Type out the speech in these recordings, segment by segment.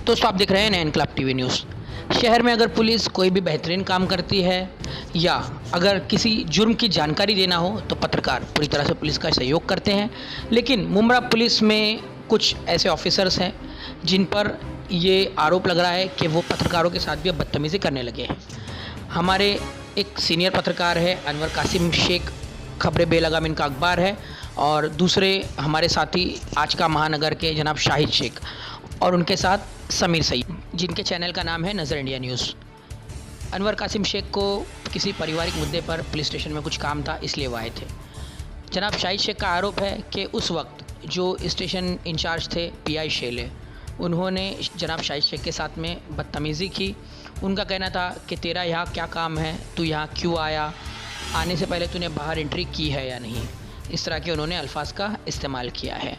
दोस्तों आप देख रहे हैं इनकलाब टीवी न्यूज़। शहर में अगर पुलिस कोई भी बेहतरीन काम करती है या अगर किसी जुर्म की जानकारी देना हो तो पत्रकार पूरी तरह से पुलिस का सहयोग करते हैं। लेकिन मुंब्रा पुलिस में कुछ ऐसे ऑफिसर्स हैं जिन पर ये आरोप लग रहा है कि वो पत्रकारों के साथ भी अब बदतमीज़ी करने लगे हैं। हमारे एक सीनियर पत्रकार है अनवर कासिम शेख, खबरें बेलगाम इनका अखबार है, और दूसरे हमारे साथी आज का महानगर के जनाब शाहिद शेख और उनके साथ समीर सईद, जिनके चैनल का नाम है नज़र इंडिया न्यूज़। अनवर कासिम शेख को किसी पारिवारिक मुद्दे पर पुलिस स्टेशन में कुछ काम था, इसलिए वो आए थे। जनाब शाहिद शेख का आरोप है कि उस वक्त जो स्टेशन इंचार्ज थे पीआई शेले, उन्होंने जनाब शाहिद शेख के साथ में बदतमीज़ी की। उनका कहना था कि तेरा यहाँ क्या काम है, तू यहाँ क्यों आया, आने से पहले तूने बाहर एंट्री की है या नहीं। इस तरह के उन्होंने अल्फाज का इस्तेमाल किया है।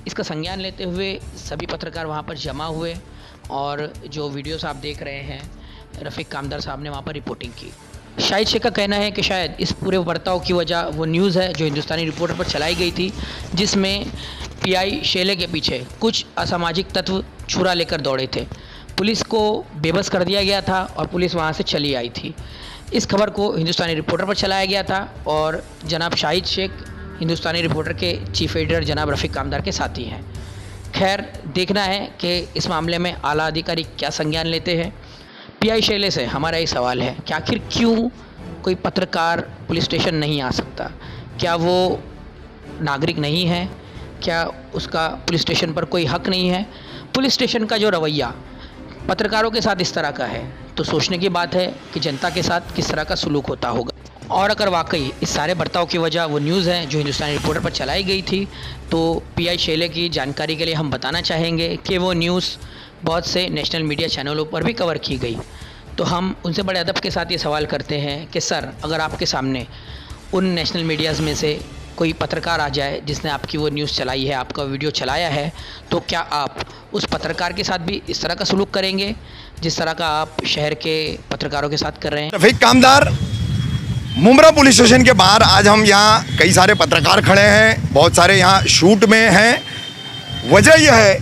इसका संज्ञान लेते हुए सभी पत्रकार वहाँ पर जमा हुए और जो वीडियोस आप देख रहे हैं, रफ़ीक कामदार साहब ने वहाँ पर रिपोर्टिंग की। शाहिद शेख का कहना है कि शायद इस पूरे बर्ताव की वजह वो न्यूज़ है जो हिंदुस्तानी रिपोर्टर पर चलाई गई थी, जिसमें पीआई शेले के पीछे कुछ असामाजिक तत्व छुरा लेकर दौड़े थे। पुलिस को बेबस कर दिया गया था और पुलिस वहाँ से चली आई थी। इस खबर को हिंदुस्तानी रिपोर्टर पर चलाया गया था और जनाब शाहिद शेख हिंदुस्तानी रिपोर्टर के चीफ एडिटर जनाब रफ़ीक कामदार के साथी हैं। खैर, देखना है कि इस मामले में आला अधिकारी क्या संज्ञान लेते हैं। पीआई शेले से हमारा ये सवाल है कि आखिर क्यों कोई पत्रकार पुलिस स्टेशन नहीं आ सकता? क्या वो नागरिक नहीं है? क्या उसका पुलिस स्टेशन पर कोई हक नहीं है? पुलिस स्टेशन का जो रवैया पत्रकारों के साथ इस तरह का है तो सोचने की बात है कि जनता के साथ किस तरह का सलूक होता होगा। और अगर वाकई इस सारे बर्ताव की वजह वो न्यूज़ है जो हिंदुस्तानी रिपोर्टर पर चलाई गई थी, तो पीआई शेले की जानकारी के लिए हम बताना चाहेंगे कि वो न्यूज़ बहुत से नेशनल मीडिया चैनलों पर भी कवर की गई। तो हम उनसे बड़े अदब के साथ ये सवाल करते हैं कि सर, अगर आपके सामने उन नेशनल मीडियाज़ में से कोई पत्रकार आ जाए जिसने आपकी वो न्यूज़ चलाई है, आपका वीडियो चलाया है, तो क्या आप उस पत्रकार के साथ भी इस तरह का सलूक करेंगे जिस तरह का आप शहर के पत्रकारों के साथ कर रहे हैं? रफ़ीक कामदार, मुंब्रा पुलिस स्टेशन के बाहर आज हम यहाँ कई सारे पत्रकार खड़े हैं, बहुत सारे यहाँ शूट में हैं। वजह यह है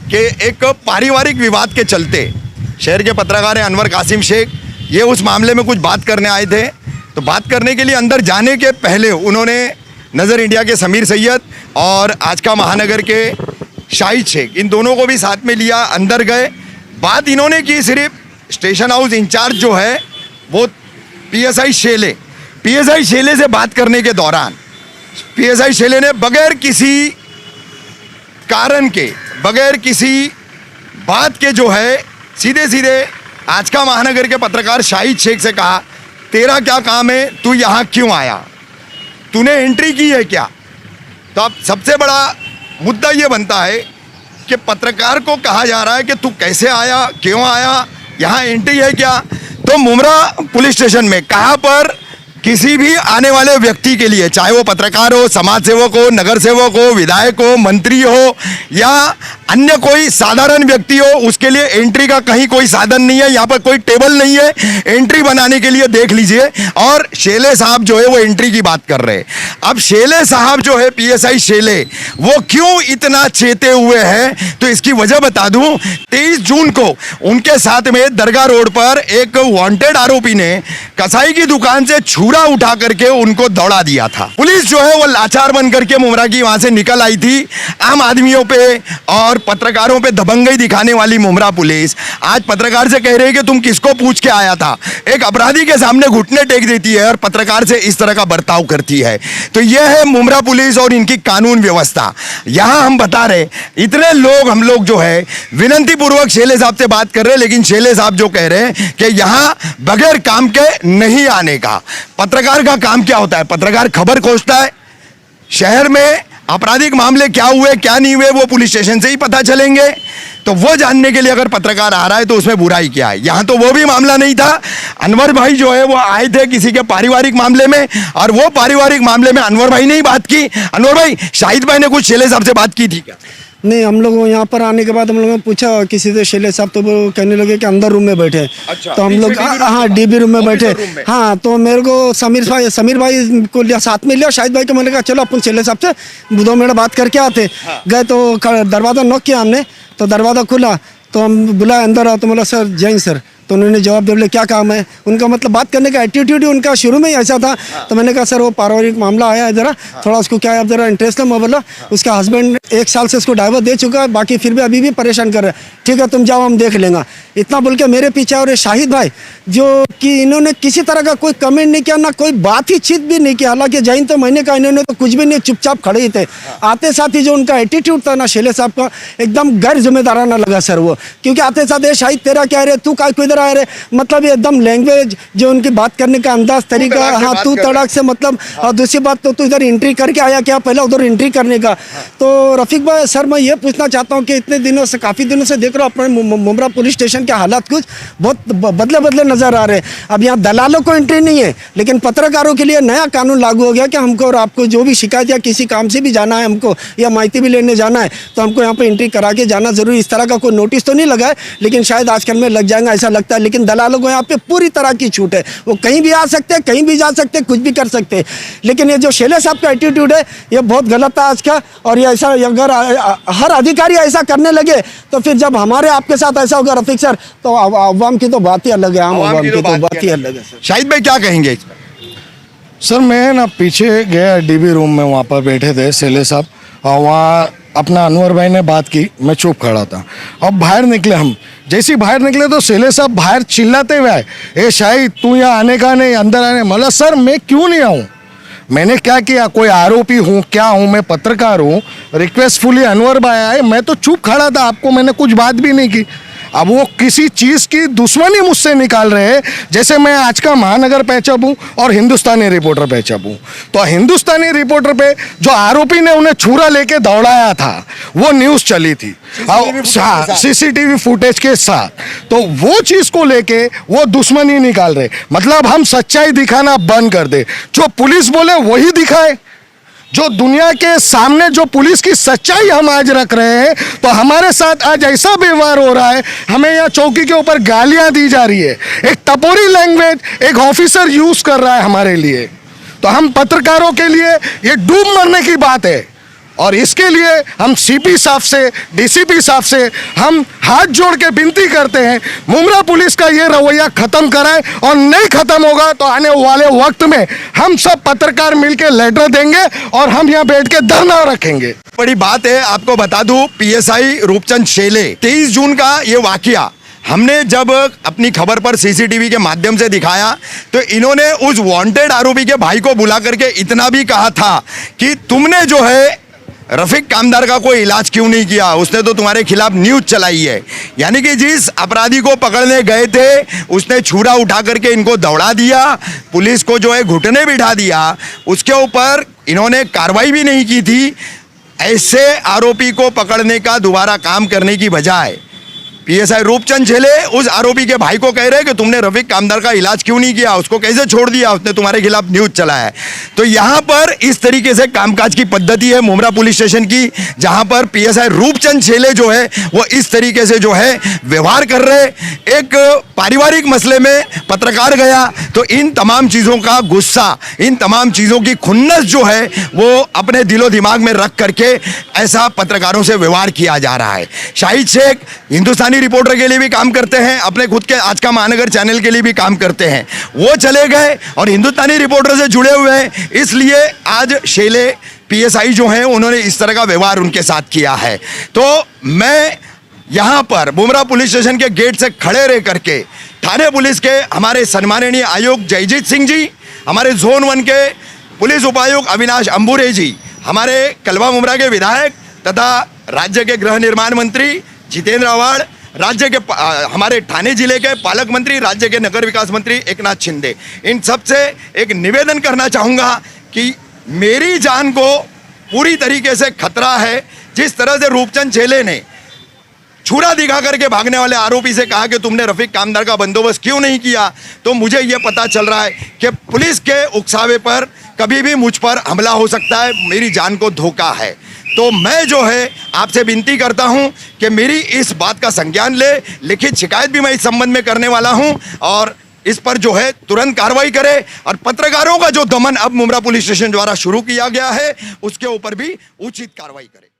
कि एक पारिवारिक विवाद के चलते शहर के पत्रकार हैं अनवर कासिम शेख, ये उस मामले में कुछ बात करने आए थे। तो बात करने के लिए अंदर जाने के पहले उन्होंने नज़र इंडिया के समीर सैयद और आज का महानगर के शाहिद शेख, इन दोनों को भी साथ में लिया, अंदर गए। बात इन्होंने की सिर्फ स्टेशन हाउस इंचार्ज जो है वो पीएसआई शेले से बात करने के दौरान पीएसआई शेले ने बगैर किसी कारण के, बगैर किसी बात के जो है सीधे सीधे आज का महानगर के पत्रकार शाहिद शेख से कहा, तेरा क्या काम है, तू यहाँ क्यों आया, तूने एंट्री की है क्या? तो अब सबसे बड़ा मुद्दा ये बनता है कि पत्रकार को कहा जा रहा है कि तू कैसे आया, क्यों आया, यहाँ एंट्री है क्या? तो मुंब्रा पुलिस स्टेशन में कहाँ पर किसी भी आने वाले व्यक्ति के लिए, चाहे वो पत्रकार हो, समाज सेवक हो, नगर सेवक हो, विधायक हो, मंत्री हो या अन्य कोई साधारण व्यक्ति हो, उसके लिए एंट्री का कहीं कोई साधन नहीं है। यहाँ पर कोई टेबल नहीं है एंट्री बनाने के लिए, देख लीजिए। और शेले साहब जो है वो एंट्री की बात कर रहे हैं। अब शेले साहब जो है पीएसआई शेले, वो क्यों इतना चेते हुए हैं तो इसकी वजह बता दूं। 23 जून को उनके साथ में दरगाह रोड पर एक वांटेड आरोपी ने कसाई की दुकान से छुरा उठा करके उनको दौड़ा दिया था। पुलिस जो है वो लाचार बन करके मुंब्रा की वहां से निकल आई थी। आम आदमियों पे और पत्रकारों पे दबंगई दिखाने वाली मुंब्रा पुलिस आज पत्रकार से कह रही है कि तुम किसको पूछ के आया था। एक अपराधी के सामने घुटने टेक देती है और पत्रकार से इस तरह का बर्ताव करती है। तो यह है मुंब्रा पुलिस और इनकी कानून व्यवस्था। यहां हम बता रहे, इतने लोग हम लोग जो है विनती पूर्वक शेले साहब से बात कर रहे हैं, लेकिन शेले साहब जो कह रहे हैं कि यहां बगैर काम के नहीं आने का। पत्रकार का काम क्या होता है? पत्रकार खबर खोजता है। शहर में आपराधिक मामले क्या हुए क्या नहीं हुए वो पुलिस स्टेशन से ही पता चलेंगे। तो वो जानने के लिए अगर पत्रकार आ रहा है तो उसमें बुराई क्या है? यहाँ तो वो भी मामला नहीं था। अनवर भाई जो है वो आए थे किसी के पारिवारिक मामले में, और वो पारिवारिक मामले में अनवर भाई ने ही बात की। अनवर भाई, शाहिद भाई ने कुछ शेले साहब से बात की थी क्या? नहीं, हम लोग यहाँ पर आने के बाद हम लोगों ने पूछा किसी से शेले साहब, तो वो कहने लगे कि अंदर रूम में बैठे। अच्छा, तो हम लोग हाँ डीबी रूम में बैठे। हाँ, तो मेरे को समीर भाई को लिया, साथ में लिया शाहिद भाई को। मैंने कहा चलो अपन शेले साहब से 2 मिनट बात करके आते। गए तो दरवाज़ा नॉक किया हमने, तो दरवाज़ा खुला तो हम बुलाए अंदर आओ, तो बोला सर जय सर। तो उन्होंने जवाब दे बोले क्या काम है। उनका मतलब बात करने का एटीट्यूड ही उनका शुरू में ही ऐसा था। तो मैंने कहा सर वो पारिवारिक मामला आया है, ज़रा थोड़ा उसको क्या है, अब ज़रा इंटरेस्ट है। मैं बोला उसका हस्बैंड 1 साल से उसको डाइवर्स दे चुका है, बाकी फिर भी अभी भी परेशान कर रहे हैं। ठीक है तुम जाओ हम देख लेंगे, इतना बोल के मेरे पीछे। और ये शाहिद भाई जो कि इन्होंने किसी तरह का कोई कमेंट नहीं किया, ना कोई बात ही चीत भी नहीं किया। हालांकि जैन तो मैंने कहा इन्होंने तो कुछ भी नहीं, चुपचाप खड़े ही थे। आते साथ ही जो उनका एटीट्यूड था ना शैलेश साहब का, एकदम गैर जिम्मेदाराना लगा सर वो। क्योंकि आते साथ ये शाहिद तेरा क्या है, तू काय किधर आ रहे, मतलब ये एकदम लैंग्वेज जो उनकी बात करने का अंदाज तरीका, हाँ तू तड़ाक से मतलब। और दूसरी बात तो तू इधर एंट्री करके आया क्या, पहले उधर एंट्री करने का। तो रफीक भाई सर मैं ये पूछना चाहता हूँ कि इतने दिनों से, काफ़ी दिनों से देख रहा हूँ अपने मुमरा पुलिस स्टेशन के हालात कुछ बहुत बदले नजर आ रहे हैं। अब यहाँ दलालों को एंट्री नहीं है, लेकिन पत्रकारों के लिए नया कानून लागू हो गया कि हमको और आपको जो भी शिकायत या किसी काम से भी जाना है हमको, या माहिती भी लेने जाना है, तो हमको यहाँ पे एंट्री करा के जाना जरूरी। इस तरह का कोई नोटिस तो नहीं लगा है, लेकिन शायद आजकल में लग जाएगा ऐसा लगता है। लेकिन दलालों को यहाँ पे पूरी तरह की छूट है, वो कहीं भी आ सकते हैं, कहीं भी जा सकते हैं, कुछ भी कर सकते हैं। लेकिन ये जो शैलेश साहब का एटीट्यूड है ये बहुत गलत था आज का। और ये ऐसा अगर हर अधिकारी ऐसा करने लगे तो फिर जब हमारे आपके साथ ऐसा होगा रफीक सर, तो अवाम की तो बात ही अलग है, आम अवाम की तो बात ही अलग है। शाहिद भाई क्या कहेंगे इस पर? सर मैं ना पीछे गया डीबी रूम में, वहाँ पर बैठे थे शैलेश साहब, और वहाँ अपना अनवर भाई ने बात की, मैं चुप खड़ा था। अब बाहर निकले हम, जैसे ही बाहर निकले तो शैलेश साहब बाहर चिल्लाते हुए आए, ए शाहिद तू यहाँ आने का नहीं, अंदर आने। मतलब सर मैं क्यों नहीं आऊँ, मैंने क्या किया, कोई आरोपी हूँ क्या हूँ, मैं पत्रकार हूँ। रिक्वेस्टफुली अनवर भाई आए, मैं तो चुप खड़ा था, आपको मैंने कुछ बात भी नहीं की। अब वो किसी चीज़ की दुश्मनी मुझसे निकाल रहे हैं, जैसे मैं आज का महानगर पैचअप हूँ और हिंदुस्तानी रिपोर्टर पैचअप हूँ। तो हिंदुस्तानी रिपोर्टर पे जो आरोपी ने उन्हें छुरा लेके दौड़ाया था वो न्यूज़ चली थी, सीसीटीवी फुटेज के साथ। तो वो चीज़ को लेके वो दुश्मनी निकाल रहे, मतलब हम सच्चाई दिखाना बंद कर दे, जो पुलिस बोले वही दिखाए। जो दुनिया के सामने जो पुलिस की सच्चाई हम आज रख रहे हैं, तो हमारे साथ आज ऐसा व्यवहार हो रहा है, हमें यहाँ चौकी के ऊपर गालियाँ दी जा रही है, एक टपोरी लैंग्वेज एक ऑफिसर यूज़ कर रहा है हमारे लिए। तो हम पत्रकारों के लिए ये डूब मरने की बात है। और इसके लिए हम सीपी साहब से, डीसीपी साहब से हम हाथ जोड़ के विनती करते हैं, मुमरा पुलिस का ये रवैया ख़त्म कराएं, और नहीं ख़त्म होगा तो आने वाले वक्त में हम सब पत्रकार मिलकर लेटर देंगे और हम यहाँ बैठ के धरना रखेंगे। बड़ी बात है, आपको बता दूं पीएसआई रूपचंद शेले 23 जून का ये वाकया हमने जब अपनी खबर पर सीसीटीवी के माध्यम से दिखाया, तो इन्होंने उस वांटेड आरोपी के भाई को बुला करके इतना भी कहा था कि तुमने जो है रफीक कामदार का कोई इलाज क्यों नहीं किया, उसने तो तुम्हारे खिलाफ न्यूज़ चलाई है। यानी कि जिस अपराधी को पकड़ने गए थे उसने छुरा उठा करके इनको दौड़ा दिया, पुलिस को जो है घुटने बिठा दिया, उसके ऊपर इन्होंने कार्रवाई भी नहीं की थी। ऐसे आरोपी को पकड़ने का दोबारा काम करने की बजाय पीएसआई रूपचंद शेले उस आरोपी के भाई को कह रहे हैं कि तुमने रफीक कामदार का इलाज क्यों नहीं किया, उसको कैसे छोड़ दिया, उसने तुम्हारे खिलाफ न्यूज़ चलाया है। तो यहाँ पर इस तरीके से कामकाज की पद्धति है मुमरा पुलिस स्टेशन की, जहाँ पर पीएसआई रूपचंद शेले जो है वो इस तरीके से जो है व्यवहार कर रहे। एक पारिवारिक मसले में पत्रकार गया तो इन तमाम चीज़ों का गुस्सा, इन तमाम चीज़ों की खुन्नस जो है वो अपने दिलो दिमाग में रख करके ऐसा पत्रकारों से व्यवहार किया जा रहा है। शाहिद शेख हिंदुस्तानी रिपोर्टर के लिए भी काम करते हैं, अपने खुद के आज का महानगर चैनल के लिए भी काम करते हैं, वो चले गए और हिंदुस्तानी रिपोर्टर से जुड़े हुए हैं, इसलिए आज शेले पीएसआई जो हैं उन्होंने इस तरह का व्यवहार उनके साथ किया है। तो मैं यहाँ पर मुमरा पुलिस स्टेशन के गेट से खड़े रह करके थाने पुलिस के हमारे सम्माननीय आयुक्त जयजीत सिंह जी, हमारे जोन 1 के पुलिस उपायुक्त अविनाश अंबुरे जी, हमारे कलवा मुमरा के विधायक तथा राज्य के गृह निर्माण मंत्री जितेंद्र आवाड़, राज्य के हमारे ठाणे जिले के पालक मंत्री, राज्य के नगर विकास मंत्री एकनाथ शिंदे, इन सब से एक निवेदन करना चाहूँगा कि मेरी जान को पूरी तरीके से खतरा है। जिस तरह से रूपचंद शेले ने छुरा दिखा करके भागने वाले आरोपी से कहा कि तुमने रफीक कामदार का बंदोबस्त क्यों नहीं किया, तो मुझे ये पता चल रहा है कि पुलिस के उकसावे पर कभी भी मुझ पर हमला हो सकता है, मेरी जान को धोखा है। तो मैं जो है आपसे विनती करता हूं कि मेरी इस बात का संज्ञान ले, लिखित शिकायत भी मैं इस संबंध में करने वाला हूं और इस पर जो है तुरंत कार्रवाई करे और पत्रकारों का जो दमन अब मुमरा पुलिस स्टेशन द्वारा शुरू किया गया है उसके ऊपर भी उचित कार्रवाई करे।